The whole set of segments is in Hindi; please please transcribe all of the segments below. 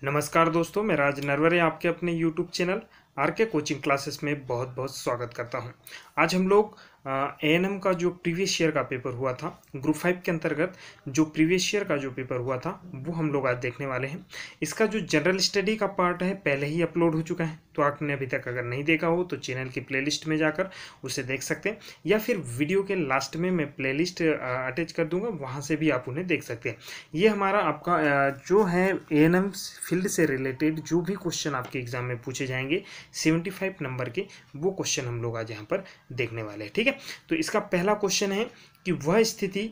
नमस्कार दोस्तों, मैं राज नरवरे आपके अपने YouTube चैनल आर के कोचिंग क्लासेस में बहुत बहुत स्वागत करता हूं। आज हम लोग एएनएम का जो प्रीवियस ईयर का पेपर हुआ था, ग्रुप 5 के अंतर्गत जो प्रीवियस ईयर का जो पेपर हुआ था वो हम लोग आज देखने वाले हैं। इसका जो जनरल स्टडी का पार्ट है पहले ही अपलोड हो चुका है, तो आपने अभी तक अगर नहीं देखा हो तो चैनल की प्लेलिस्ट में जाकर उसे देख सकते हैं, या फिर वीडियो के लास्ट में मैं प्लेलिस्ट अटैच कर दूंगा, वहाँ से भी आप उन्हें देख सकते हैं। ये हमारा आपका जो है एएनएम फील्ड से रिलेटेड जो भी क्वेश्चन आपके एग्जाम में पूछे जाएंगे 75 नंबर के, वो क्वेश्चन हम लोग आज यहाँ पर देखने वाले हैं। ठीक है, तो इसका पहला क्वेश्चन है कि वह स्थिति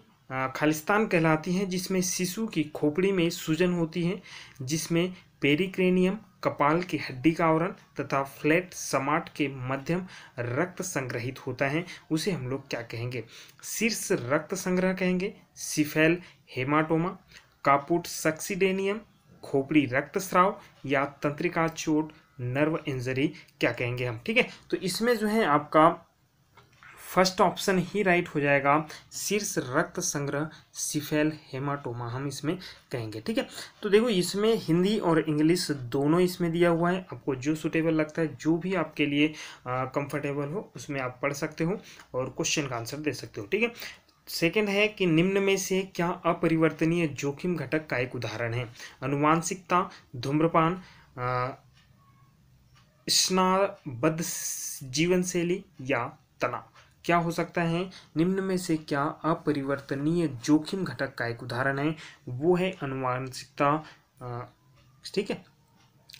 खालिस्तान कहलाती है जिसमें शिशु की खोपड़ी में सूजन होती है, जिसमें पेरिक्रेनियम कपाल की हड्डी का आवरण तथा फ्लैट समाट के मध्यम रक्त संग्रहित होता है, उसे हम लोग क्या कहेंगे? शीर्ष रक्त संग्रह कहेंगे, सिफेल हेमाटोमा, कापुट सक्सीडेनियम, खोपड़ी रक्तस्राव, या तंत्रिका चोट नर्व इंजरी क्या कहेंगे हम? ठीक है, तो इसमें जो है आपका फर्स्ट ऑप्शन ही राइट हो जाएगा, शीर्ष रक्त संग्रह सिफेल हेमाटोमा हम इसमें कहेंगे। ठीक है, तो देखो इसमें हिंदी और इंग्लिश दोनों इसमें दिया हुआ है, आपको जो सूटेबल लगता है, जो भी आपके लिए कंफर्टेबल हो उसमें आप पढ़ सकते हो और क्वेश्चन का आंसर दे सकते हो। ठीक है, सेकेंड है कि निम्न में से क्या अपरिवर्तनीय जोखिम घटक का एक उदाहरण है? अनुवांशिकता, धूम्रपान, स्नाबद्ध जीवन शैली, या तनाव। क्या हो सकता है? निम्न में से क्या अपरिवर्तनीय जोखिम घटक का एक उदाहरण है? वो है अनुवांशिकता। ठीक है,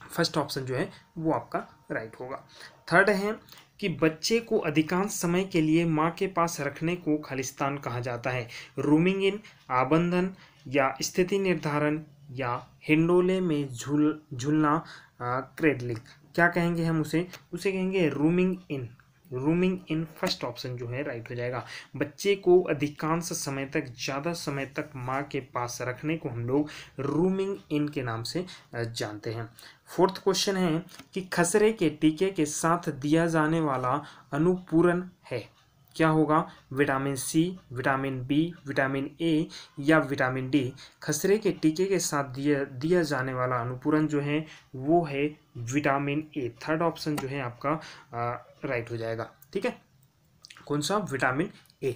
फर्स्ट ऑप्शन जो है वो आपका राइट होगा। थर्ड है कि बच्चे को अधिकांश समय के लिए माँ के पास रखने को खालिस्तान कहा जाता है। रूमिंग इन, आबंधन या स्थिति निर्धारण, या हिंडोले में झूलना, क्रेडलिंग। क्या कहेंगे हम उसे कहेंगे rooming in. Rooming in first option जो है राइट हो जाएगा। बच्चे को अधिकांश समय तक, ज़्यादा समय तक माँ के पास रखने को हम लोग रूमिंग इन के नाम से जानते हैं। फोर्थ क्वेश्चन है कि खसरे के टीके के साथ दिया जाने वाला अनुपूरन है, क्या होगा? Vitamin C, vitamin B, vitamin A, या विटामिन डी। खसरे के टीके के साथ दिया जाने वाला अनुपूरन जो है वो है विटामिन ए। थर्ड ऑप्शन जो है आपका राइट हो जाएगा। ठीक है, कौन सा? Vitamin A.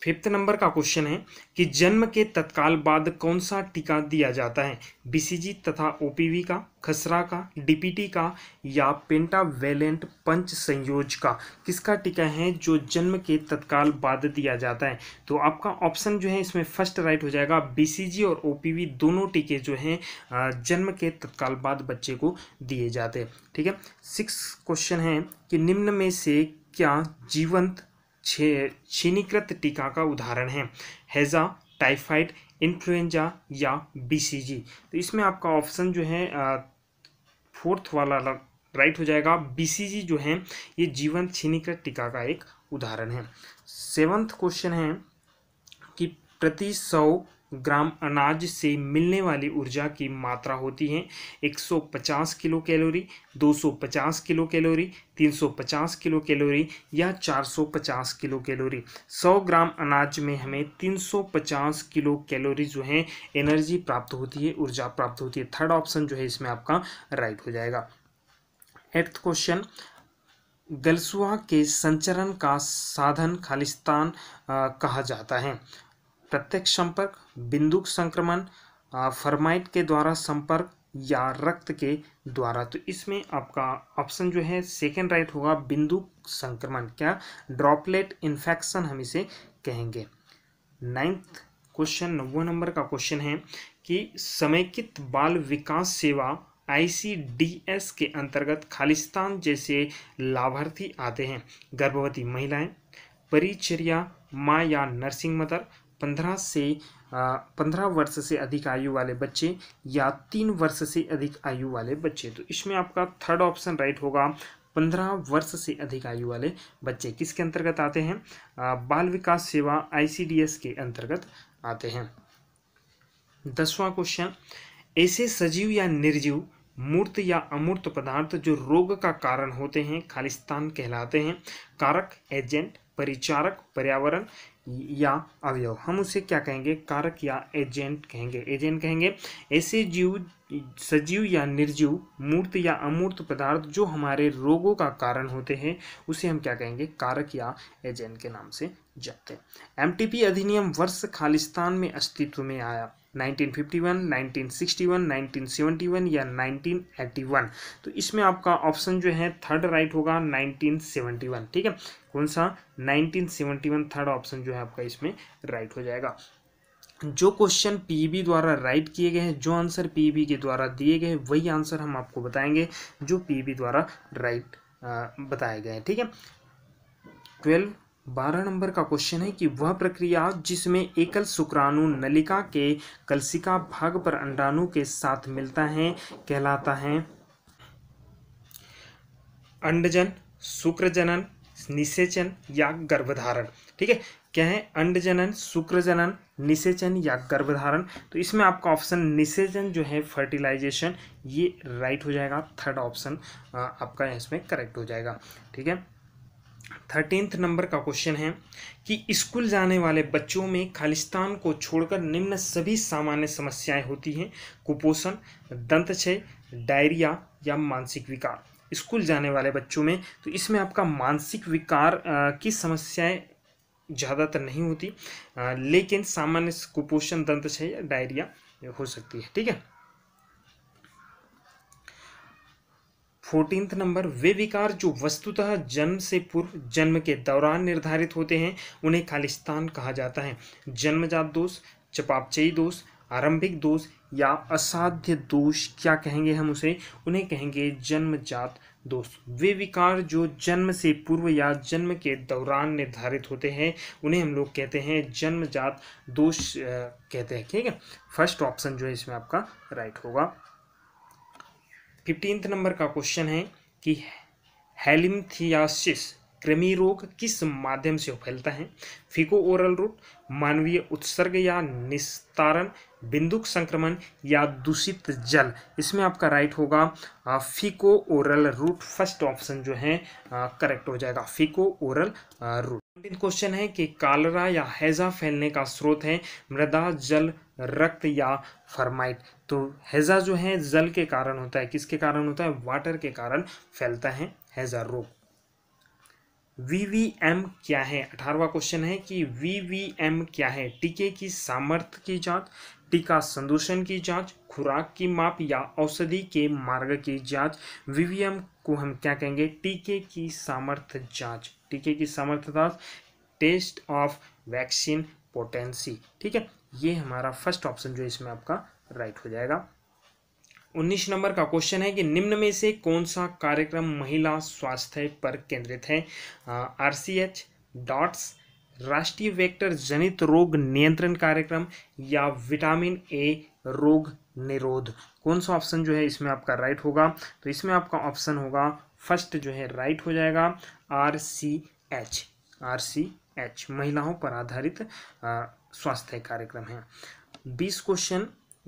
फिफ्थ नंबर का क्वेश्चन है कि जन्म के तत्काल बाद कौन सा टीका दिया जाता है? बीसीजी तथा ओपीवी का, खसरा का, डीपीटी का, या पेंटावेलेंट पंच संयोज का? किसका टीका है जो जन्म के तत्काल बाद दिया जाता है? तो आपका ऑप्शन जो है इसमें फर्स्ट राइट हो जाएगा। बीसीजी और ओपीवी दोनों टीके जो हैं जन्म के तत्काल बाद बच्चे को दिए जाते हैं। ठीक है, सिक्स क्वेश्चन है कि निम्न में से क्या जीवंत छीनीकृत टीका का उदाहरण है? हैजा, टाइफाइड, इन्फ्लुएंजा, या बीसीजी। तो इसमें आपका ऑप्शन जो है फोर्थ वाला राइट हो जाएगा। बीसीजी जो है ये जीवंत छीनीकृत टीका का एक उदाहरण है। सेवंथ क्वेश्चन है कि प्रति 100 ग्राम अनाज से मिलने वाली ऊर्जा की मात्रा होती है 150 kilo calorie, 250 kilo calorie, 350 kilo calorie, या 450 किलो कैलोरी। 100 ग्राम अनाज में हमें 350 किलो कैलोरी जो है एनर्जी प्राप्त होती है, ऊर्जा प्राप्त होती है। थर्ड ऑप्शन जो है इसमें आपका राइट हो जाएगा। एट्थ क्वेश्चन, गलसुआ के संचरण का साधन खालिस्तान कहा जाता है? प्रत्यक्ष संपर्क, बिंदुक संक्रमण, फर्माइट के द्वारा संपर्क, या रक्त के द्वारा। तो इसमें आपका ऑप्शन जो है सेकेंड राइट होगा, बिंदुक संक्रमण। क्या? ड्रॉपलेट इन्फेक्शन हम इसे कहेंगे। नाइन्थ क्वेश्चन, 9वें नंबर का क्वेश्चन है कि समेकित बाल विकास सेवा ICDS के अंतर्गत खालिस्तान जैसे लाभार्थी आते हैं? गर्भवती महिलाएं, परिचर्या माँ या नर्सिंग मदर, 15 वर्ष से अधिक आयु वाले बच्चे, या 3 वर्ष से अधिक आयु वाले बच्चे। तो इसमें आपका थर्ड ऑप्शन राइट होगा, 15 वर्ष से अधिक आयु वाले बच्चे। किसके अंतर्गत आते हैं? बाल विकास सेवा ICDS के अंतर्गत आते हैं। 10वां क्वेश्चन, ऐसे सजीव या निर्जीव, मूर्त या अमूर्त पदार्थ जो रोग का कारण होते हैं खालिस्तान कहलाते हैं? कारक, एजेंट, परिचारक, पर्यावरण या अवयव। हम उसे क्या कहेंगे? कारक या एजेंट कहेंगे। एजेंट कहेंगे ऐसे जीव, सजीव या निर्जीव, मूर्त या अमूर्त पदार्थ जो हमारे रोगों का कारण होते हैं, उसे हम क्या कहेंगे? कारक या एजेंट के नाम से जानते हैं। एमटीपी अधिनियम वर्ष खालिस्तान में अस्तित्व में आया? 1951, 1961, 1971 या 1981। तो इसमें आपका ऑप्शन जो है थर्ड राइट होगा, 1971। ठीक है, कौन सा? 1971 थर्ड ऑप्शन जो है आपका इसमें राइट हो जाएगा। जो क्वेश्चन पीईबी द्वारा राइट किए गए हैं, जो आंसर पीईबी के द्वारा दिए गए हैं, वही आंसर हम आपको बताएंगे जो पीईबी द्वारा राइट बताए गए हैं। ठीक है, 12 नंबर का क्वेश्चन है कि वह प्रक्रिया जिसमें एकल शुक्राणु नलिका के कलसिका भाग पर अंडाणु के साथ मिलता है कहलाता है? अंडजन, शुक्रजनन, निषेचन या गर्भधारण। ठीक है, क्या है? अंडजनन, शुक्रजनन, निषेचन या गर्भधारण। तो इसमें आपका ऑप्शन निषेचन जो है फर्टिलाइजेशन, ये राइट हो जाएगा। थर्ड ऑप्शन आपका इसमें करेक्ट हो जाएगा। ठीक है, 13th नंबर का क्वेश्चन है कि स्कूल जाने वाले बच्चों में खालिस्तान को छोड़कर निम्न सभी सामान्य समस्याएं होती हैं? कुपोषण, दंतक्षय, डायरिया या मानसिक विकार। स्कूल जाने वाले बच्चों में, तो इसमें आपका मानसिक विकार की समस्याएं ज़्यादातर नहीं होती, लेकिन सामान्य कुपोषण, दंतक्षय या डायरिया हो सकती है। ठीक है, 14th नंबर, वे विकार जो वस्तुतः जन्म से पूर्व, जन्म के दौरान निर्धारित होते हैं, उन्हें खालिस्तान कहा जाता है? जन्मजात दोष, चयापचयी दोष, आरंभिक दोष या असाध्य दोष। क्या कहेंगे हम उसे? उन्हें कहेंगे जन्मजात दोष। वे विकार जो जन्म से पूर्व या जन्म के दौरान निर्धारित होते हैं, उन्हें हम लोग कहते हैं जन्मजात दोष कहते हैं। ठीक है, फर्स्ट ऑप्शन जो है इसमें आपका राइट होगा। 15th नंबर का क्वेश्चन है कि हेलिम्थियासिस कृमि रोग किस माध्यम से फैलता है? फीको ओरल रूट, मानवीय उत्सर्ग या निस्तारण, बिंदुक संक्रमण या दूषित जल। इसमें आपका राइट होगा फीको ओरल रूट। फर्स्ट ऑप्शन जो है करेक्ट हो जाएगा, फीको ओरल रूट। क्वेश्चन है कि कालरा या हैजा फैलने का स्रोत है? मृदा, जल, रक्त या फर्माइट। तो हैजा जो है जल के कारण होता है। किसके कारण होता है? वाटर के कारण फैलता है हैजा रोग। वीवीएम क्या है? 18वां क्वेश्चन है कि वीवीएम क्या है? टीके की सामर्थ्य की जांच, टीका संदूषण की जांच, खुराक की माप या औषधि के मार्ग की जांच। वीवीएम को हम क्या कहेंगे? टीके की सामर्थ्य जांच। टीके की सामर्थ्य जांच, टेस्ट ऑफ वैक्सीन पोटेंसी। ठीक है, ये हमारा फर्स्ट ऑप्शन जो इसमें आपका राइट हो जाएगा। 19 नंबर का क्वेश्चन है कि निम्न में से कौन सा कार्यक्रम महिला स्वास्थ्य पर केंद्रित है? आरसीएच, डॉट्स, राष्ट्रीय वेक्टर जनित रोग नियंत्रण कार्यक्रम या विटामिन ए रोग निरोध। कौन सा ऑप्शन जो है इसमें आपका राइट होगा? तो इसमें आपका ऑप्शन होगा फर्स्ट जो है राइट हो जाएगा, आरसीएच। आरसीएच महिलाओं पर आधारित स्वास्थ्य कार्यक्रम है।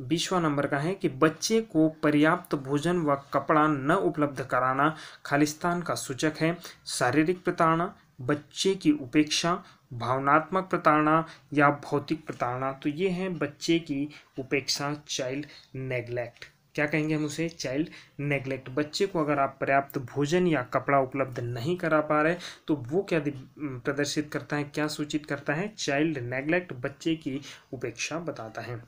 20वां नंबर का है कि बच्चे को पर्याप्त भोजन व कपड़ा न उपलब्ध कराना खालिस्तान का सूचक है? शारीरिक प्रताड़ना, बच्चे की उपेक्षा, भावनात्मक प्रताड़ना या भौतिक प्रताड़ना। तो ये है बच्चे की उपेक्षा, चाइल्ड नेग्लेक्ट। क्या कहेंगे हम उसे? Child neglect. बच्चे को अगर आप पर्याप्त भोजन या कपड़ा उपलब्ध नहीं करा पा रहे तो वो क्या प्रदर्शित करता है, क्या सूचित करता है? चाइल्ड नेग्लेक्ट, बच्चे की उपेक्षा बताता है।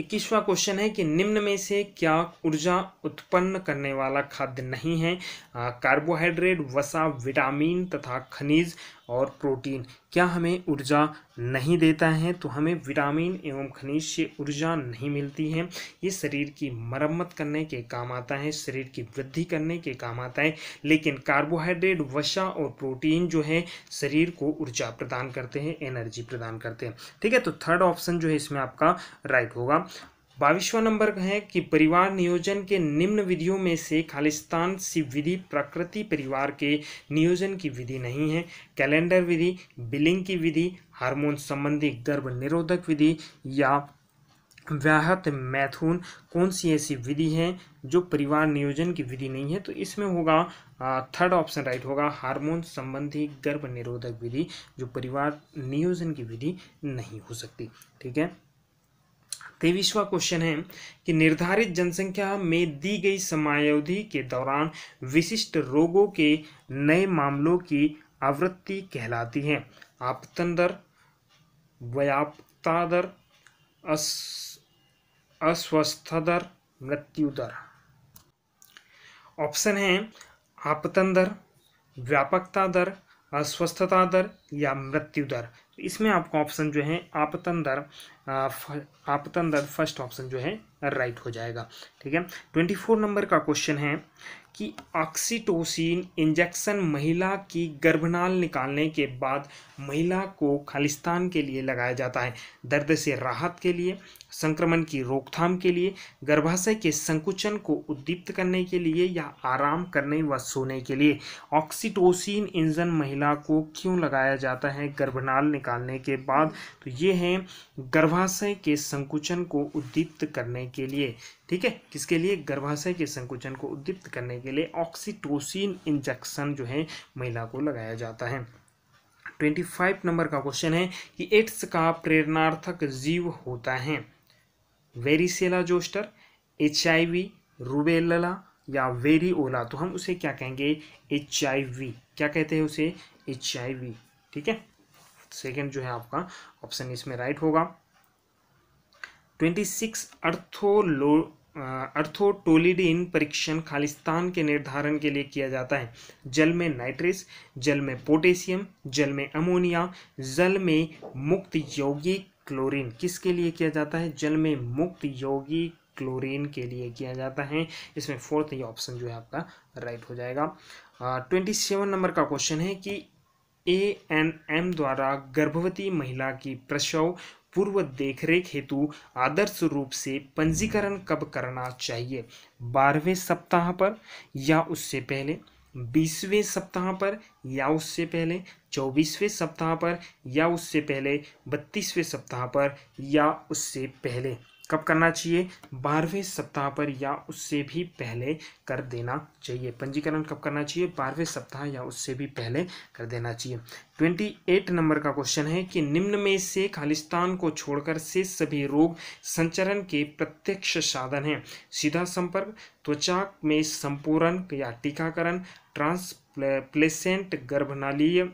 21वां क्वेश्चन है कि निम्न में से क्या ऊर्जा उत्पन्न करने वाला खाद्य नहीं है? कार्बोहाइड्रेट, वसा, विटामिन तथा खनिज और प्रोटीन। क्या हमें ऊर्जा नहीं देता है? तो हमें विटामिन एवं खनिज से ऊर्जा नहीं मिलती है। ये शरीर की मरम्मत करने के काम आता है, शरीर की वृद्धि करने के काम आता है, लेकिन कार्बोहाइड्रेट, वसा और प्रोटीन जो है शरीर को ऊर्जा प्रदान करते हैं, एनर्जी प्रदान करते हैं। ठीक है, तो थर्ड ऑप्शन जो है इसमें आपका राइट होगा। 22वां नंबर है कि परिवार नियोजन के निम्न विधियों में से खालिस्तान सी विधि प्रकृति परिवार के नियोजन की विधि नहीं है? कैलेंडर विधि, बिलिंग की विधि, हार्मोन संबंधी गर्भ निरोधक विधि या व्याहत मैथुन कौन सी ऐसी विधि है जो परिवार नियोजन की विधि नहीं है? तो इसमें होगा थर्ड ऑप्शन राइट होगा, हार्मोन संबंधी गर्भ निरोधक विधि जो परिवार नियोजन की विधि नहीं हो सकती। ठीक है। 23वां क्वेश्चन है कि निर्धारित जनसंख्या में दी गई समयावधि के दौरान विशिष्ट रोगों के नए मामलों की आवृत्ति कहलाती है? आपतन दर, व्यापकता दर, अस्वस्थ दर, मृत्यु दर। ऑप्शन है आपतन दर, व्यापकता दर, अस्वस्थता दर या मृत्यु दर। इसमें आपका ऑप्शन जो है आपतन दर फर्स्ट ऑप्शन जो है राइट हो जाएगा। ठीक है। 24 नंबर का क्वेश्चन है कि ऑक्सीटोसिन इंजेक्शन महिला की गर्भनाल निकालने के बाद महिला को खालिस्तान के लिए लगाया जाता है? दर्द से राहत के लिए, संक्रमण की रोकथाम के लिए, गर्भाशय के संकुचन को उद्दीप्त करने के लिए या आराम करने व सोने के लिए? ऑक्सीटोसिन इंजेक्शन महिला को क्यों लगाया जाता है गर्भनाल निकालने के बाद? तो ये है गर्भाशय के संकुचन को उद्दीप्त करने के लिए। ठीक है। किसके लिए? गर्भाशय के संकुचन को उद्दीप्त करने के लिए ऑक्सीटोसिन इंजेक्शन जो है महिला को लगाया जाता है। 25 नंबर का क्वेश्चन है कि एड्स का प्रेरणार्थक जीव होता है? वेरिसेला जोस्टर, HIV, रूबेला या वेरिओला? तो हम उसे क्या कहेंगे? HIV। क्या कहते हैं उसे? HIV। ठीक है। सेकंड जो है आपका ऑप्शन इसमें राइट होगा। 26 अर्थोटोलिडीन परीक्षण खालिस्तान के निर्धारण के लिए किया जाता है? जल में नाइट्रेस, जल में पोटेशियम, जल में अमोनिया, जल में मुक्त यौगिक क्लोरीन। किसके लिए किया जाता है? जल में मुक्त यौगिक क्लोरीन के लिए किया जाता है। इसमें फोर्थ ये ऑप्शन जो है आपका राइट हो जाएगा। 27 नंबर का क्वेश्चन है कि ANM द्वारा गर्भवती महिला की प्रसव पूर्व देखरेख हेतु आदर्श रूप से पंजीकरण कब करना चाहिए? 12वें सप्ताह पर या उससे पहले, 20वें सप्ताह पर या उससे पहले, 24वें सप्ताह पर या उससे पहले, 32वें सप्ताह पर या उससे पहले? कब करना चाहिए? 12वें सप्ताह पर या उससे भी पहले कर देना चाहिए। पंजीकरण कब करना चाहिए? 12वें सप्ताह या उससे भी पहले कर देना चाहिए। 28 नंबर का क्वेश्चन है कि निम्न में से खालिस्तान को छोड़कर शेष सभी रोग संचरण के प्रत्यक्ष साधन हैं? सीधा संपर्क, त्वचा में संपूरण या टीकाकरण, ट्रांसप्लेसेंट गर्भनालीय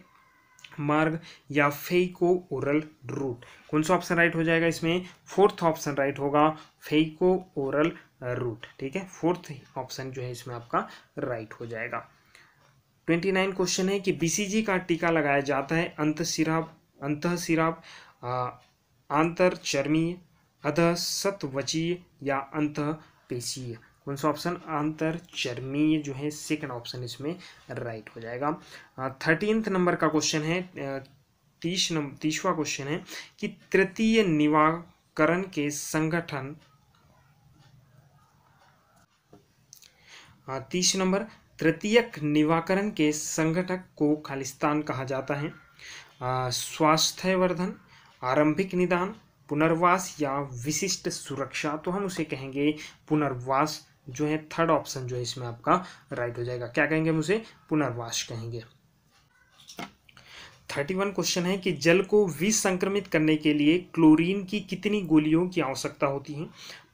मार्ग या फेइको ओरल रूट? कौन सा ऑप्शन राइट हो जाएगा इसमें? फोर्थ ऑप्शन राइट होगा, फेइको ओरल रूट। ठीक है। फोर्थ ऑप्शन जो है इसमें आपका राइट हो जाएगा। 29 क्वेश्चन है कि BCG का टीका लगाया जाता है अंतःशिराभ, आंतरचर्मीय, अधःसतवचीय या अंतःपेशीय? कौन सा ऑप्शन? अंतरचर्मीय जो है सेकंड ऑप्शन इसमें राइट हो जाएगा। 13 नंबर का क्वेश्चन है, 30वां क्वेश्चन है कि तृतीय निवाकरण के संगठन 30 नंबर तृतीयक निवाकरण के संगठक को खालिस्तान कहा जाता है? स्वास्थ्यवर्धन, आरंभिक निदान, पुनर्वास या विशिष्ट सुरक्षा? तो हम उसे कहेंगे पुनर्वास जो है थर्ड ऑप्शन जो है इसमें आपका राइट हो जाएगा। क्या कहेंगे हम उसे? पुनर्वास कहेंगे। 31 क्वेश्चन है कि जल को विसंक्रमित करने के लिए क्लोरीन की कितनी गोलियों की आवश्यकता होती है?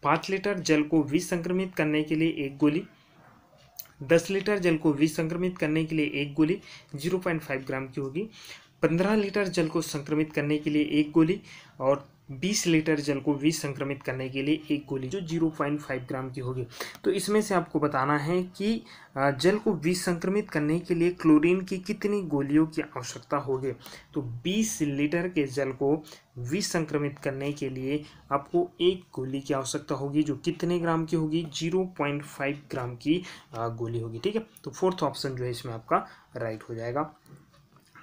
5 लीटर जल को विसंक्रमित करने के लिए 1 गोली, 10 लीटर जल को विसंक्रमित करने के लिए 1 गोली 0.5 ग्राम की होगी, 15 लीटर जल को संक्रमित करने के लिए 1 गोली और 20 लीटर जल को विसंक्रमित करने के लिए 1 गोली जो 0.5 ग्राम की होगी। तो इसमें से आपको बताना है कि जल को विसंक्रमित करने के लिए क्लोरीन की कितनी गोलियों की आवश्यकता होगी। तो 20 लीटर के जल को विसंक्रमित करने के लिए आपको 1 गोली की आवश्यकता होगी जो कितने ग्राम की होगी? 0.5 ग्राम की गोली होगी। ठीक है। तो फोर्थ ऑप्शन जो है इसमें आपका राइट हो जाएगा।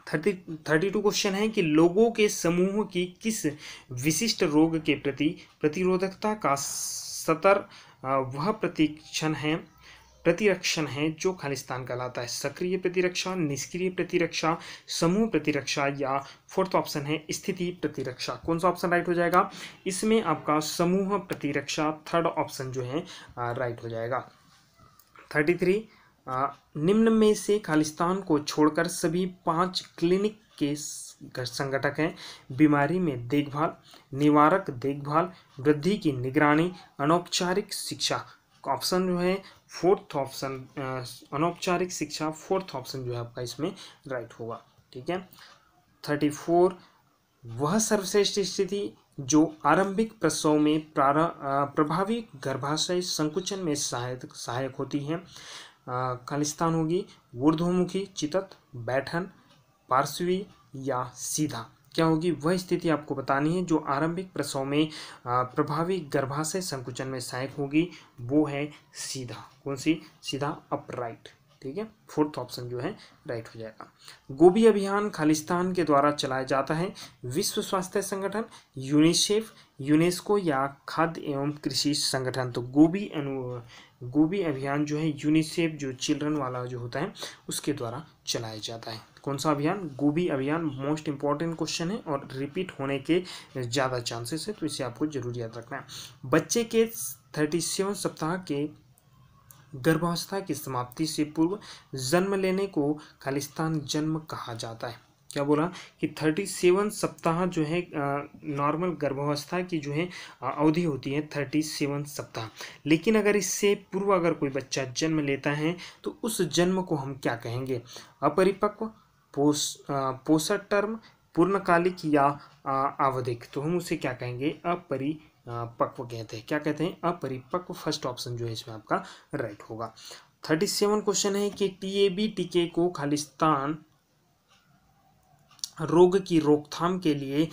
32 क्वेश्चन है कि लोगों के समूह की किस विशिष्ट रोग के प्रति प्रतिरोधकता का स्तर वह प्रतिक्षण है? प्रतिरक्षण है जो खालिस्तान कहलाता है? सक्रिय प्रतिरक्षा, निष्क्रिय प्रतिरक्षा, समूह प्रतिरक्षा या फोर्थ ऑप्शन है स्थिति प्रतिरक्षा। कौन सा ऑप्शन राइट हो जाएगा? इसमें आपका समूह प्रतिरक्षा थर्ड ऑप्शन जो है राइट हो जाएगा। 33 निम्न में से खालिस्तान को छोड़कर सभी 5 क्लिनिक के संगठक हैं। बीमारी में देखभाल, निवारक देखभाल, वृद्धि की निगरानी, अनौपचारिक शिक्षा। ऑप्शन जो है फोर्थ ऑप्शन अनौपचारिक शिक्षा फोर्थ ऑप्शन जो है आपका इसमें राइट होगा। ठीक है। 34 वह सर्वश्रेष्ठ स्थिति जो आरंभिक प्रसव में प्रभावी गर्भाशय संकुचन में सहायक होती है खालिस्तान होगी ऊर्ध्वमुखी, चितत, बैठन, पार्श्वी या सीधा। क्या होगी? वह स्थिति आपको बतानी है जो आरंभिक प्रसव में प्रभावी गर्भाशय संकुचन में सहायक होगी, वो है सीधा। कौन सी? सीधा, अपराइट। ठीक है, फोर्थ ऑप्शन जो है राइट हो जाएगा। गोभी अभियान खालिस्तान के द्वारा चलाया जाता है। विश्व स्वास्थ्य संगठन, यूनिसेफ, यूनेस्को या खाद्य एवं कृषि संगठन। तो गोभी अभियान जो है यूनिसेफ जो चिल्ड्रन वाला जो होता है उसके द्वारा चलाया जाता है। कौन सा अभियान? गोभी अभियान। मोस्ट इंपॉर्टेंट क्वेश्चन है और रिपीट होने के ज़्यादा चांसेस है, तो इसे आपको जरूर याद रखना है। बच्चे के 37 सप्ताह के गर्भावस्था की समाप्ति से पूर्व जन्म लेने को खालिस्तान जन्म कहा जाता है। क्या बोला कि 37 सप्ताह जो है नॉर्मल गर्भावस्था की जो है अवधि होती है 37 सप्ताह, लेकिन अगर इससे पूर्व अगर कोई बच्चा जन्म लेता है तो उस जन्म को हम क्या कहेंगे? अपरिपक्व, पोषण टर्म, पूर्णकालिक या आवधिक। तो हम उसे क्या कहेंगे? अपरिपक्व कहते हैं। क्या कहते हैं? अपरिपक्व। फर्स्ट ऑप्शन जो है इसमें आपका राइट होगा। 37 क्वेश्चन है कि टीएबी टीके को खालिस्तान रोग की रोकथाम के लिए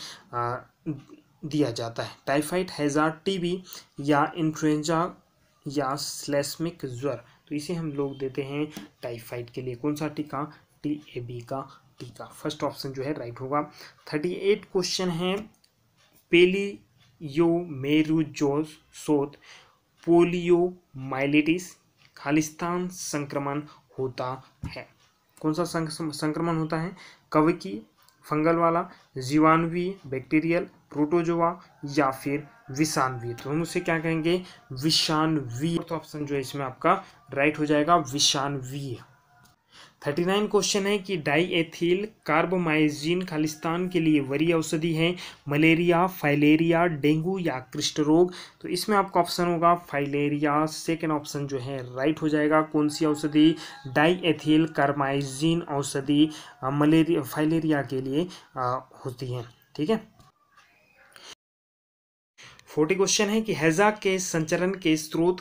दिया जाता है। टाइफाइड, हैजा, टीबी या इन्फ्लुएंजा या श्लेष्मिक ज्वर। तो इसे हम लोग देते हैं टाइफाइड के लिए। कौन सा टीका? टीएबी का टीका। फर्स्ट ऑप्शन जो है राइट होगा। 38 क्वेश्चन है पेलियोमेरुजोसोत पोलियोमाइलिटिस खालिस्तान संक्रमण होता है। कौन सा संक्रमण होता है? कवकीय, फंगल वाला, जीवाणुवीय, बैक्टीरियल, प्रोटोजोआ या फिर विषाणुवीय। तो हम उसे क्या कहेंगे? विषाणुवीय। फोर्थ ऑप्शन जो है इसमें आपका राइट हो जाएगा, विषाणुवीय। 39 क्वेश्चन है कि डाईएथिल कार्बोमाइजिन खालिस्तान के लिए वरीय औषधि है। मलेरिया, फाइलेरिया, डेंगू या कुष्ठ रोग। तो इसमें आपका ऑप्शन होगा फाइलेरिया। सेकेंड ऑप्शन जो है राइट हो जाएगा। कौन सी औषधि? डाईएथिल कार्बोमाइजिन औषधि मलेरिया फाइलेरिया के लिए होती है। ठीक है। 40 क्वेश्चन है कि हैजा के संचरण के स्रोत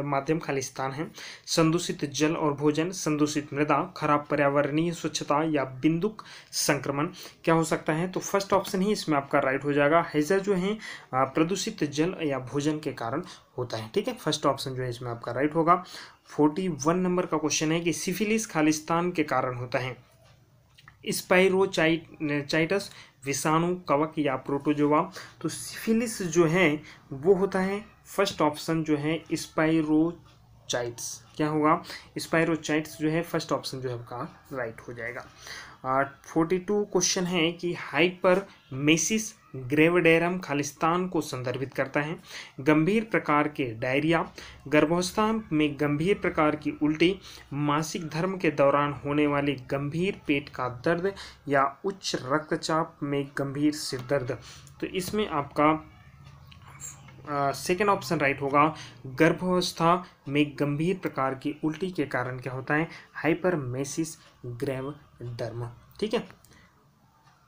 माध्यम खालिस्तान है। संदूषित जल और भोजन, संदूषित मृदा, खराब पर्यावरणीय स्वच्छता या बिंदुक संक्रमण। क्या हो सकता है? तो फर्स्ट ऑप्शन ही इसमें आपका राइट हो जाएगा। हैजा जो है प्रदूषित जल या भोजन के कारण होता है। ठीक है, फर्स्ट ऑप्शन जो है इसमें आपका राइट होगा। 41 नंबर का क्वेश्चन है कि सिफिलिस खालिस्तान के कारण होता है। स्पाइरोचाइटस, विषाणु, कवक या प्रोटोजोआ। तो सिफिलिस जो है वो होता है फर्स्ट ऑप्शन जो है स्पाइरोचाइट्स। क्या होगा? स्पाइरोचाइट्स जो है फर्स्ट ऑप्शन जो है आपका राइट हो जाएगा। 42 क्वेश्चन है कि हाइपरमेसिस ग्रेविडेरम खालिस्तान को संदर्भित करता है। गंभीर प्रकार के डायरिया, गर्भावस्था में गंभीर प्रकार की उल्टी, मासिक धर्म के दौरान होने वाली गंभीर पेट का दर्द या उच्च रक्तचाप में गंभीर सिर दर्द। तो इसमें आपका सेकेंड ऑप्शन राइट होगा। गर्भावस्था में गंभीर प्रकार की उल्टी के कारण क्या होता है? हाइपरमेसिस ग्रेविडर्म। ठीक है।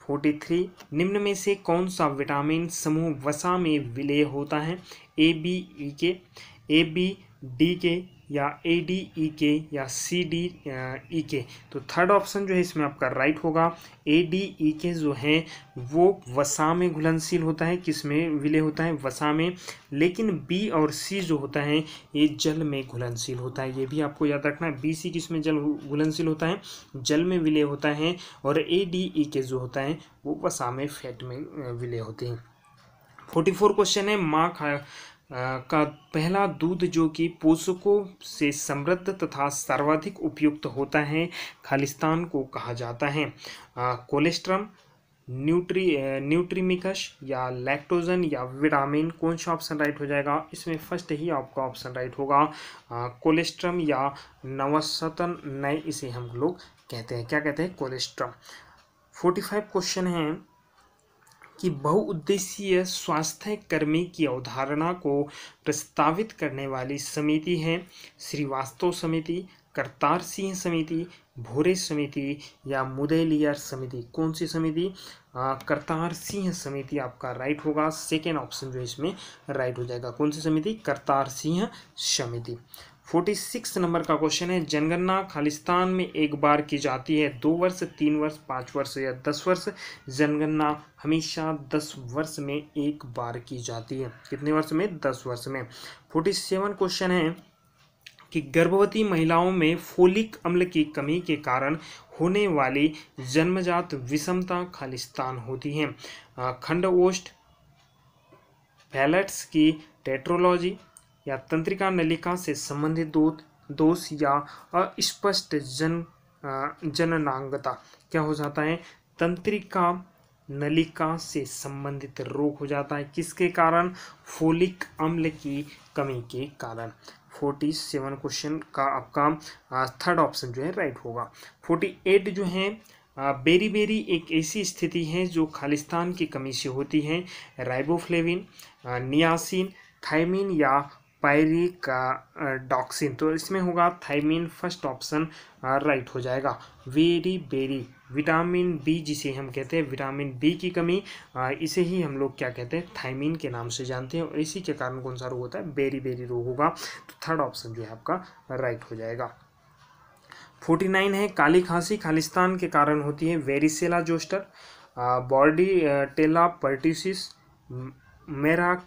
43 निम्न में से कौन सा विटामिन समूह वसा में विलय होता है? ए बी ई के, ए बी डी के या ए डी ई के या सी डी ई के। तो थर्ड ऑप्शन जो है इसमें आपका राइट होगा। ए डी ई के जो है वो वसा में घुलनशील होता है। किस में विलय होता है? वसा में। लेकिन बी और सी जो होता है ये जल में घुलनशील होता है। ये भी आपको याद रखना है। बी सी किस में जल घुलनशील होता है? जल में विलय होता है। और ए डी ई के जो होता है वो वसा में फैट में विलय होते हैं। 44 क्वेश्चन है का पहला दूध जो कि पोषकों से समृद्ध तथा सर्वाधिक उपयुक्त होता है, खालिस्तान को कहा जाता है। कोलेस्ट्रम, न्यूट्रीमिकस या लैक्टोजन या विटामिन, कौन सा ऑप्शन राइट हो जाएगा? इसमें फर्स्ट ही आपका ऑप्शन राइट होगा, कोलेस्ट्रम या नवसतन नए इसे हम लोग कहते हैं। क्या कहते हैं? कोलेस्ट्रम। 45 क्वेश्चन है कि बहुउद्देशीय स्वास्थ्य कर्मी की अवधारणा को प्रस्तावित करने वाली समिति है श्रीवास्तव समिति, करतार सिंह समिति, भूरे समिति या मुदलियार समिति। कौन सी समिति? करतार सिंह समिति आपका राइट होगा। सेकेंड ऑप्शन जो इसमें राइट हो जाएगा। कौन सी समिति? करतार सिंह समिति। 46 नंबर का क्वेश्चन है, जनगणना खालिस्तान में एक बार की जाती है, 2 वर्ष, 3 वर्ष, 5 वर्ष या 10 वर्ष? जनगणना हमेशा 10 वर्ष में एक बार की जाती है। कितने वर्ष में? 10 वर्ष में। 47 क्वेश्चन है कि गर्भवती महिलाओं में फोलिक अम्ल की कमी के कारण होने वाली जन्मजात विषमता खालिस्तान होती है। खंडओष्ठ, पैलेट्स की टेट्रोलॉजी या तंत्रिका नलिका से संबंधित दोष या अस्पष्ट जननांगता। क्या हो जाता है? तंत्रिका नलिका से संबंधित रोग हो जाता है। किसके कारण? फोलिक अम्ल की कमी के कारण। 47 क्वेश्चन का आपका थर्ड ऑप्शन जो है राइट होगा। 48 जो है, बेरी एक ऐसी स्थिति है जो खालिस्तान की कमी से होती है। राइबोफ्लेविन, नियासिन, थायमिन या पायरिडॉक्सिन। तो इसमें होगा थायमिन, फर्स्ट ऑप्शन राइट हो जाएगा। बेरी विटामिन बी जिसे हम कहते हैं, विटामिन बी की कमी, इसे ही हम लोग क्या कहते हैं? थायमिन के नाम से जानते हैं। और इसी के कारण कौन सा रोग होता है? बेरी रोग होगा। तो थर्ड ऑप्शन जो है आपका राइट हो जाएगा। 49 है, काली खांसी खालिस्तान के कारण होती है। वेरिसेला जोस्टर, बॉर्डीटेला पर्ट्यूसिस, मेरा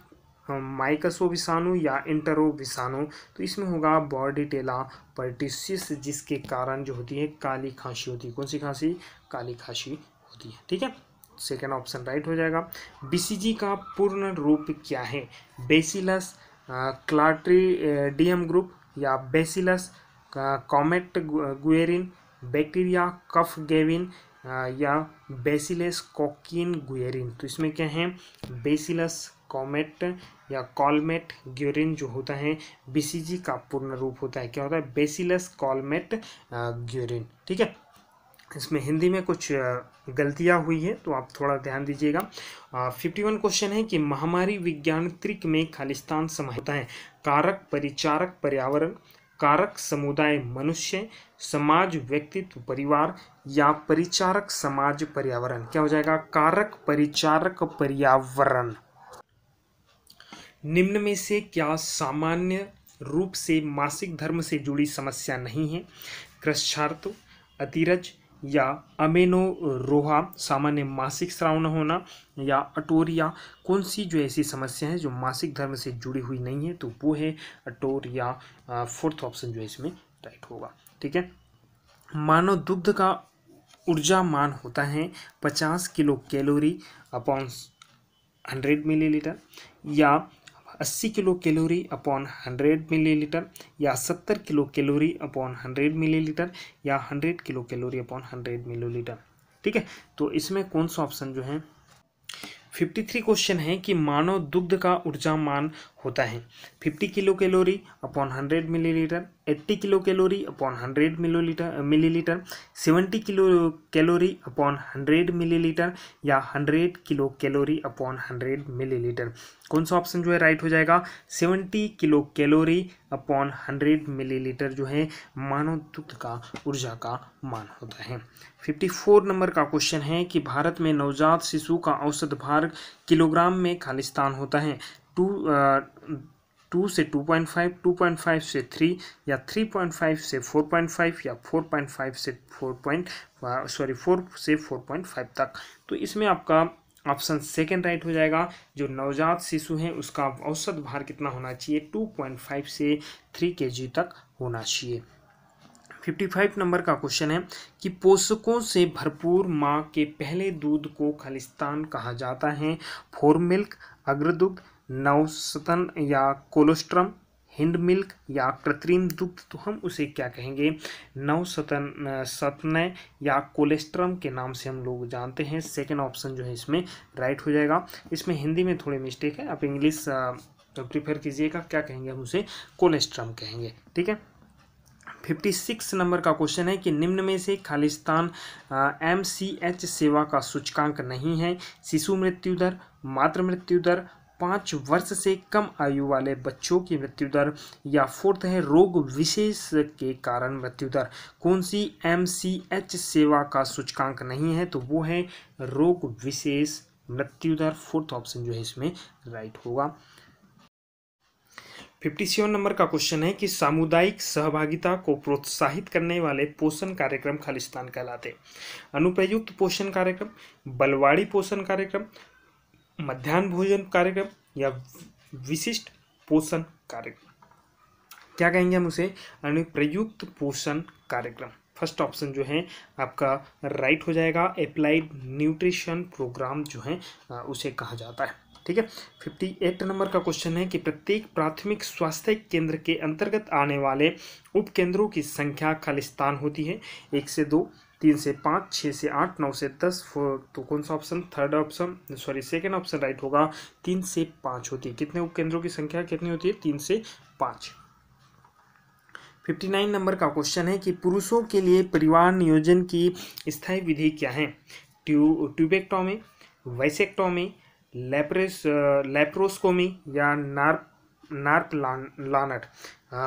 माइकसो विषाणु या इंटरो विषाणु। तो इसमें होगा बॉर्डीटेला पर्ट्यूसिस, जिसके कारण जो होती है काली खांसी होती है। कौन सी खांसी? काली खांसी होती है। ठीक है, सेकेंड ऑप्शन राइट हो जाएगा। बीसीजी का पूर्ण रूप क्या है? बेसिलस क्लास्ट्रीडियम ग्रुप या बेसिलस कॉमेट गुएरिन, बैक्टीरिया कफ गेविन या बेसिलस कोकिन गुएरिन। तो इसमें क्या है? बेसिलस कॉमेट या कॉलमेट ग्यूरिन जो होता है बीसीजी का पूर्ण रूप होता है। क्या होता है? Bacillus Calmette Guerin. ठीक है, इसमें हिंदी में कुछ गलतियां हुई है तो आप थोड़ा ध्यान दीजिएगा। 51 क्वेश्चन है कि महामारी विज्ञानत्रिक में खालिस्तान समाहित होता है। कारक, परिचारक, पर्यावरण, कारक समुदाय मनुष्य, समाज व्यक्तित्व परिवार या परिचारक समाज पर्यावरण। क्या हो जाएगा? कारक, परिचारक, पर्यावरण। निम्न में से क्या सामान्य रूप से मासिक धर्म से जुड़ी समस्या नहीं है? कृच्छ्रार्त, अतिरज या अमेनोरोहा, सामान्य मासिक स्राव न होना या अटोरिया। कौन सी जो ऐसी समस्या है जो मासिक धर्म से जुड़ी हुई नहीं है? तो वो है अटोरिया। फोर्थ ऑप्शन जो है इसमें राइट होगा। ठीक है, मानव दुग्ध का ऊर्जा मान होता है 50 किलो कैलोरी अपॉन 100 मिलीलीटर या 80 किलो कैलोरी अपॉन 100 मिलीलीटर या 70 किलो कैलोरी अपॉन 100 मिलीलीटर या 100 किलो कैलोरी अपॉन 100 मिलीलीटर। ठीक है, तो इसमें कौन सा ऑप्शन जो है? 53 क्वेश्चन है कि मानव दुग्ध का ऊर्जा मान होता है 50 kilo calorie upon 100 millilitre, 80 kilo calorie upon 100 millilitre, 70 kilo calorie upon 100 millilitre या 100 किलो कैलोरी अपॉन 100 मिलीलीटर। कौन सा ऑप्शन जो है राइट हो जाएगा? 70 किलो कैलोरी अपॉन 100 मिलीलीटर जो है मानव दुग्ध का ऊर्जा का मान होता है। 54 नंबर का क्वेश्चन है कि भारत में नवजात शिशु का औसत भार किलोग्राम में खालिस्तान होता है। 2 से 2.5, 2.5 से 3 या 3.5 से 4.5 या 4.5 से 4 से 4.5 तक। तो इसमें आपका ऑप्शन सेकेंड राइट हो जाएगा। जो नवजात शिशु है उसका औसत भार कितना होना चाहिए? 2.5 से 3 kg तक होना चाहिए। 55 नंबर का क्वेश्चन है कि पोषकों से भरपूर माँ के पहले दूध को खालिस्तान कहा जाता है। फोर मिल्क, अग्रदुग्ध, नवसतन या कोलोस्ट्रम, हिंड मिल्क या कृत्रिम दुग्ध, तो हम उसे क्या कहेंगे, नवसतन सतनय या कोलेस्ट्रम के नाम से हम लोग जानते हैं। सेकंड ऑप्शन जो है इसमें राइट हो जाएगा। इसमें हिंदी में थोड़ी मिस्टेक है, आप इंग्लिश प्रीफर कीजिएगा। क्या कहेंगे हम उसे, कोलेस्ट्रम कहेंगे, ठीक है। 56 नंबर का क्वेश्चन है कि निम्न में से खालिस्तान MCH सेवा का सूचकांक नहीं है। शिशु मृत्यु दर, मातृ मृत्यु दर, 5 वर्ष से कम आयु वाले बच्चों की मृत्यु दर, या फोर्थ है रोग विशेष के कारण मृत्यु दर। कौन सी MCH सेवा का सूचकांक नहीं है, तो वो है रोग विशेष मृत्यु दर। फोर्थ ऑप्शन जो है इसमें राइट होगा। 57 नंबर का क्वेश्चन है कि सामुदायिक सहभागिता को प्रोत्साहित करने वाले पोषण कार्यक्रम खालिस्तान कहलाते। अनुप्रयुक्त पोषण कार्यक्रम, बलवाड़ी पोषण कार्यक्रम, मध्याह्न भोजन कार्यक्रम या विशिष्ट पोषण कार्यक्रम। क्या कहेंगे हम उसे, अनुप्रयुक्त पोषण कार्यक्रम। फर्स्ट ऑप्शन जो है आपका राइट हो जाएगा। अप्लाइड न्यूट्रिशन प्रोग्राम जो है उसे कहा जाता है, ठीक है। 58 नंबर का क्वेश्चन है कि प्रत्येक प्राथमिक स्वास्थ्य केंद्र के अंतर्गत आने वाले उपकेंद्रों की संख्या खालिस्तान होती है। 1 से 2, 3 से 5, 6 से 8, 9 से 10। तो कौन सा ऑप्शन, सेकेंड ऑप्शन राइट होगा। 3 से 5 होती है। कितने उपकेंद्रों की संख्या कितनी होती है, 3 से 5। 59 नंबर का क्वेश्चन है कि पुरुषों के लिए परिवार नियोजन की स्थायी विधि क्या है। ट्यूबेक्टोमी, वैसेक्टोमी, लेप्रोस्कोमी या नार्प लानट।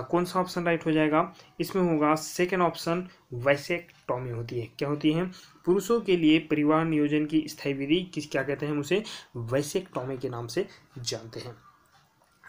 कौन सा ऑप्शन राइट हो जाएगा, इसमें होगा सेकेंड ऑप्शन, वैसेक्टोमी होती है। क्या होती है, पुरुषों के लिए परिवार नियोजन की स्थायी विधि क्या कहते हैं, हम उसे वैसेक्टोमी के नाम से जानते हैं।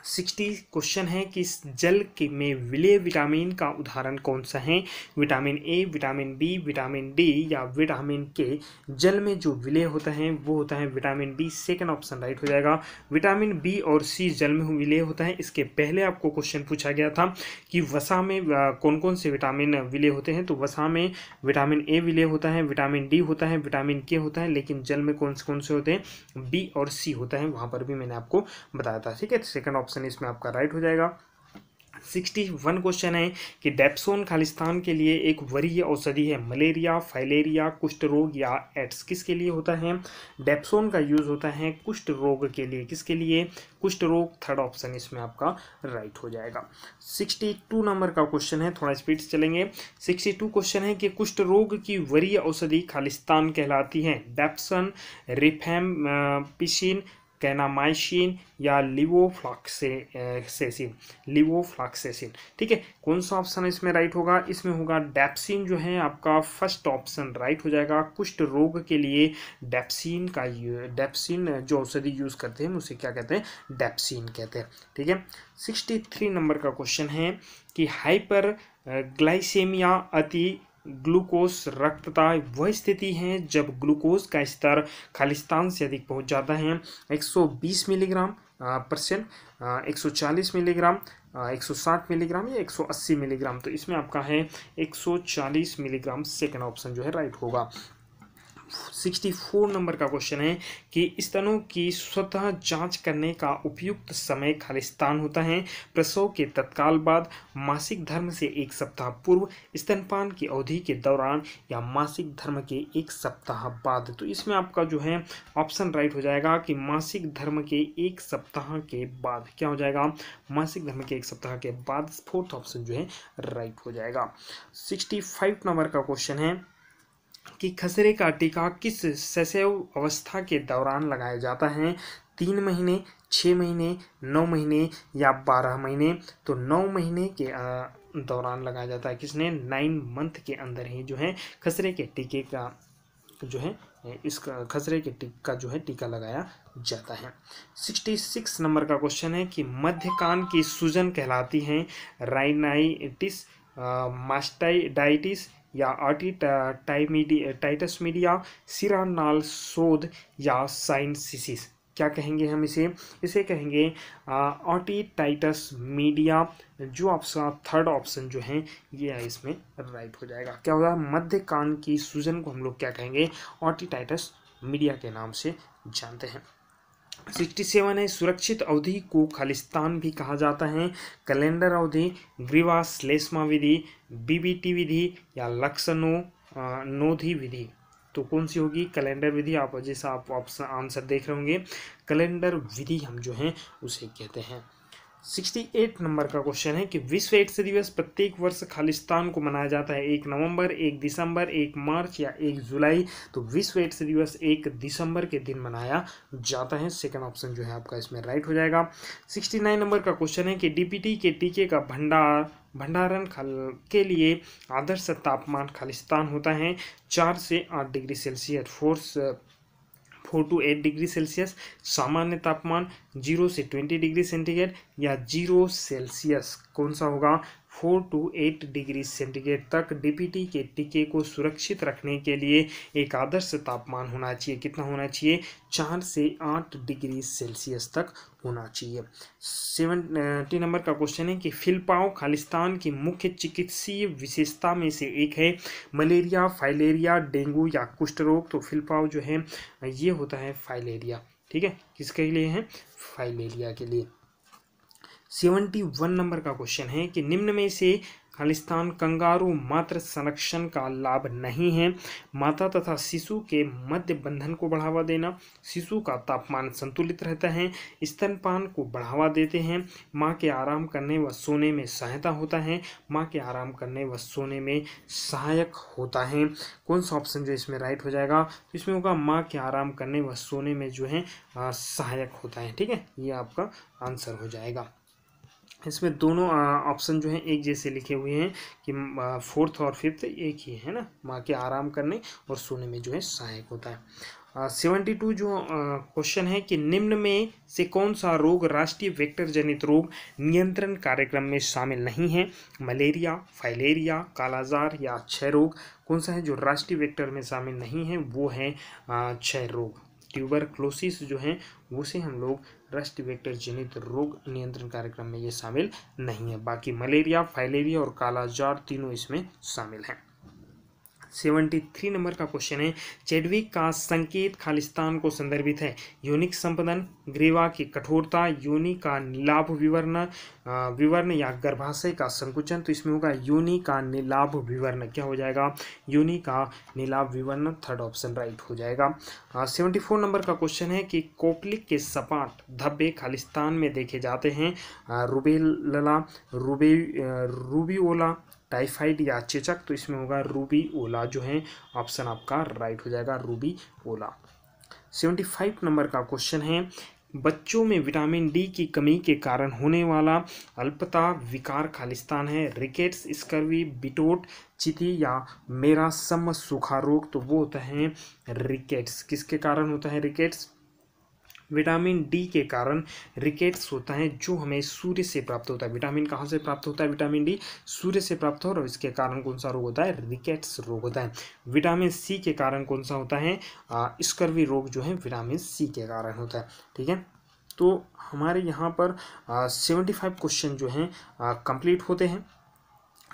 60 क्वेश्चन है कि जल के में विलेय विटामिन का उदाहरण कौन सा है। Vitamin A, vitamin B, vitamin D या विटामिन के। जल में जो विलेय होता है वो होता है vitamin B. Second option right हो जाएगा। विटामिन बी और सी जल में विलेय होता है। इसके पहले आपको क्वेश्चन पूछा गया था कि वसा में कौन कौन से विटामिन विलेय होते हैं, तो वसा में विटामिन ए विलेय होता है, विटामिन डी होता है, विटामिन के होता है, लेकिन जल में कौन से होते हैं, बी और सी होता है। वहां पर भी मैंने आपको बताया था, ठीक है। सेकंड ऑप्शन इसमें आपका राइट हो जाएगा। 61 क्वेश्चन है कि डेप्सोन खालिस्तान के लिए एक वरीय औषधि है। मलेरिया, फाइलेरिया, कुष्ठ रोग या एड्स किसके लिए होता है। डेप्सोन का यूज होता है कुष्ठ रोग के लिए। किसके लिए, कुष्ठ रोग। थर्ड ऑप्शन इसमें आपका राइट हो जाएगा। 62 नंबर का क्वेश्चन है, थोड़ा स्पीड से चलेंगे। 62 क्वेश्चन है कि कुष्ठ रोग की वरीय औषधि खालिस्तान कहलाती है। डेप्सन, रिफैम्पिसिन, कैनामाइसिन या लिवोफ्लॉक्सेसिन, ठीक है। कौन सा ऑप्शन इसमें राइट होगा, इसमें होगा डेप्सिन जो है आपका फर्स्ट ऑप्शन राइट हो जाएगा। कुष्ठ रोग के लिए डेप्सिन जो औषधि यूज करते हैं उसे क्या कहते हैं, डेप्सिन कहते हैं, ठीक है। 63 नंबर का क्वेश्चन है कि हाइपर ग्लाइसेमिया अति ग्लूकोज रक्तता वह स्थिति है जब ग्लूकोज का स्तर खालिस्तान से अधिक पहुंच जाता है। 120 मिलीग्राम परसेंट, 140 मिलीग्राम, 160 मिलीग्राम या 180 मिलीग्राम। तो इसमें आपका है 140 मिलीग्राम। सेकंड ऑप्शन जो है राइट होगा। 64 नंबर का क्वेश्चन है कि स्तनों की स्वतः जांच करने का उपयुक्त समय खालिस्तान होता है। प्रसव के तत्काल बाद, मासिक धर्म से 1 सप्ताह पूर्व, स्तनपान की अवधि के दौरान या मासिक धर्म के 1 सप्ताह बाद। तो इसमें आपका जो है ऑप्शन राइट हो जाएगा कि मासिक धर्म के 1 सप्ताह के बाद। क्या हो जाएगा, मासिक धर्म के 1 सप्ताह के बाद। फोर्थ ऑप्शन जो है राइट हो जाएगा। 65 नंबर का क्वेश्चन है कि खसरे का टीका किस शैशव अवस्था के दौरान लगाया जाता है। 3 महीने, 6 महीने, 9 महीने या 12 महीने। तो 9 महीने के दौरान लगाया जाता है। किसने, 9 मंथ के अंदर ही जो है खसरे के टीके का जो है इसका खसरे के टीका जो है टीका लगाया जाता है। 66 नंबर का क्वेश्चन है कि मध्य कान की सूजन कहलाती है राइनाइटिस, मास्टाइडाइटिस या आर्टिटाइटस मीडिया, सिरानाल शोध या साइनसिस। क्या कहेंगे हम इसे कहेंगे ऑटिटाइटस मीडिया। जो आपका थर्ड ऑप्शन जो है ये इसमें राइट हो जाएगा। क्या होगा, मध्य कान की सूजन को हम लोग क्या कहेंगे, ऑटिटाइटस मीडिया के नाम से जानते हैं। 67 है, सुरक्षित अवधि को खालिस्तान भी कहा जाता है। कैलेंडर अवधि, ग्रीवा श्लेष्मा विधि, बीबीटी विधि या लक्ष्णो नोधि विधि। तो कौन सी होगी? कैलेंडर विधि। आप जैसा आप ऑप्शन आंसर देख रहे होंगे, कैलेंडर विधि हम जो हैं उसे कहते हैं। 68 नंबर का क्वेश्चन है कि विश्व एड्स दिवस प्रत्येक वर्ष खालिस्तान को मनाया जाता है 1 नवंबर, 1 दिसंबर, 1 मार्च या 1 जुलाई। तो विश्व एड्स दिवस 1 दिसंबर के दिन मनाया जाता है। सेकंड ऑप्शन जो है आपका इसमें राइट हो जाएगा। 69 नंबर का क्वेश्चन है कि डीपीटी के टीके का भंडारण के लिए आदर्श तापमान खालिस्तान होता है 4 से 8 degree Celsius, 4 to 8 degree Celsius. सामान्य तापमान 0 से 20 डिग्री सेंटीग्रेड या 0 सेल्सियस। कौन सा होगा? 4 to 8 डिग्री सेंटीग्रेड तक डीपीटी के टीके को सुरक्षित रखने के लिए एक आदर्श तापमान होना चाहिए। कितना होना चाहिए? 4 से 8 डिग्री सेल्सियस तक होना चाहिए। 70 नंबर का क्वेश्चन है कि फिलपाव खालिस्तान की मुख्य चिकित्सीय विशेषता में से एक है। मलेरिया, फाइलेरिया, डेंगू या कुष्ठ रोग। तो फिलपाव जो है ये होता है फाइलेरिया। ठीक है, किसके लिए है? फाइलेरिया के लिए। 71 नंबर का क्वेश्चन है कि निम्न में से खालिस्तान कंगारू मात्र संरक्षण का लाभ नहीं है। माता तथा शिशु के मध्य बंधन को बढ़ावा देना, शिशु का तापमान संतुलित रहता है, स्तनपान को बढ़ावा देते हैं, माँ के आराम करने व सोने में सहायता होता है, माँ के आराम करने व सोने में सहायक होता है। कौन सा ऑप्शन जो इसमें राइट हो जाएगा? तो इसमें होगा माँ के आराम करने व सोने में जो है सहायक होता है। ठीक है, ये आपका आंसर हो जाएगा। इसमें दोनों ऑप्शन जो हैं एक जैसे लिखे हुए हैं कि 4th और 5th एक ही है ना, माँ के आराम करने और सोने में जो है सहायक होता है। 72 जो क्वेश्चन है कि निम्न में से कौन सा रोग राष्ट्रीय वेक्टर जनित रोग नियंत्रण कार्यक्रम में शामिल नहीं है? मलेरिया, फाइलेरिया, कालाजार या क्षय रोग। कौन सा है जो राष्ट्रीय वेक्टर में शामिल नहीं है? वो है क्षय रोग। ट्यूबरक्लोसिस जो है वो से हम लोग राष्ट्रीय वेक्टर जनित रोग नियंत्रण कार्यक्रम में ये शामिल नहीं है। बाकी मलेरिया, फाइलेरिया और कालाजार तीनों इसमें शामिल हैं। 73 नंबर का क्वेश्चन है चैडविक का संकेत खालिस्तान को संदर्भित है। योनिक संपदन, ग्रीवा की कठोरता, योनि का नीलाभ विवर्ण या गर्भाशय का संकुचन। तो इसमें होगा योनि का नीलाभ विवर्ण। क्या हो जाएगा? योनि का नीलाभ विवर्ण। थर्ड ऑप्शन राइट हो जाएगा। 74 नंबर का क्वेश्चन है कि कोपलिक के सपाट धब्बे खालिस्तान में देखे जाते हैं। रुबेला, रूबियोला, टाइफाइड या चेचक। तो इसमें होगा रूबियोला जो है ऑप्शन आपका राइट हो जाएगा, रूबियोला। 75 नंबर का क्वेश्चन है बच्चों में विटामिन डी की कमी के कारण होने वाला अल्पता विकार खालिस्तान है। रिकेट्स, स्कर्वी, बिटोट, चिति या मेरासम सूखा रोग। तो वो होता है रिकेट्स। किसके कारण होता है रिकेट्स? विटामिन डी के कारण रिकेट्स होता है जो हमें सूर्य से प्राप्त होता है। विटामिन कहाँ से प्राप्त होता है? विटामिन डी सूर्य से प्राप्त हो और इसके कारण कौन सा रोग होता है? रिकेट्स रोग होता है। विटामिन सी के कारण कौन सा होता है? स्कर्वी रोग जो है विटामिन सी के कारण होता है। ठीक है, तो हमारे यहाँ पर 75 क्वेश्चन जो हैं कंप्लीट होते हैं।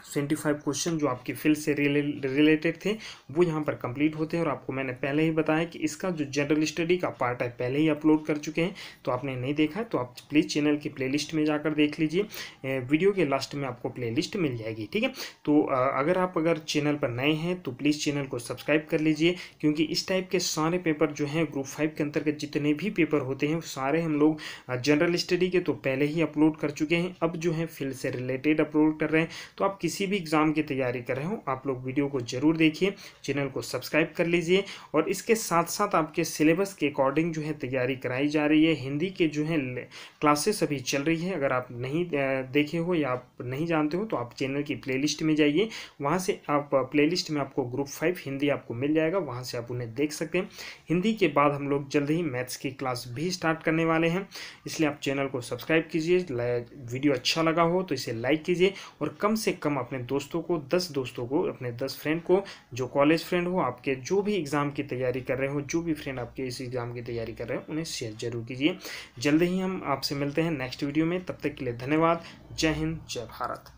75 क्वेश्चन जो आपकी फील्ड से रिलेटेड थे वो यहाँ पर कंप्लीट होते हैं। और आपको मैंने पहले ही बताया कि इसका जो जनरल स्टडी का पार्ट है पहले ही अपलोड कर चुके हैं, तो आपने नहीं देखा है तो आप प्लीज़ चैनल की प्लेलिस्ट में जाकर देख लीजिए। वीडियो के लास्ट में आपको प्लेलिस्ट मिल जाएगी। ठीक है, तो अगर चैनल पर नए हैं तो प्लीज़ चैनल को सब्सक्राइब कर लीजिए, क्योंकि इस टाइप के सारे पेपर जो हैं ग्रुप 5 के अंतर्गत जितने भी पेपर होते हैं सारे हम लोग जनरल स्टडी के तो पहले ही अपलोड कर चुके हैं। अब जो है फील्ड से रिलेटेड अपलोड कर रहे हैं। तो आप किसी भी एग्जाम की तैयारी कर रहे हो आप लोग वीडियो को जरूर देखिए, चैनल को सब्सक्राइब कर लीजिए। और इसके साथ साथ आपके सिलेबस के अकॉर्डिंग जो है तैयारी कराई जा रही है। हिंदी के जो है क्लासेस अभी चल रही है। अगर आप नहीं देखे हो या आप नहीं जानते हो तो आप चैनल की प्लेलिस्ट में जाइए, वहाँ से आप प्लेलिस्ट में आपको ग्रुप 5 हिंदी आपको मिल जाएगा, वहाँ से आप उन्हें देख सकते हैं। हिंदी के बाद हम लोग जल्द ही मैथ्स की क्लास भी स्टार्ट करने वाले हैं, इसलिए आप चैनल को सब्सक्राइब कीजिए। वीडियो अच्छा लगा हो तो इसे लाइक कीजिए और कम से कम अपने दोस्तों को 10 दोस्तों को, अपने 10 फ्रेंड को, जो कॉलेज फ्रेंड हो, आपके जो भी एग्ज़ाम की तैयारी कर रहे हो, जो भी फ्रेंड आपके इस एग्ज़ाम की तैयारी कर रहे हो उन्हें शेयर जरूर कीजिए। जल्द ही हम आपसे मिलते हैं नेक्स्ट वीडियो में, तब तक के लिए धन्यवाद। जय हिंद, जय भारत।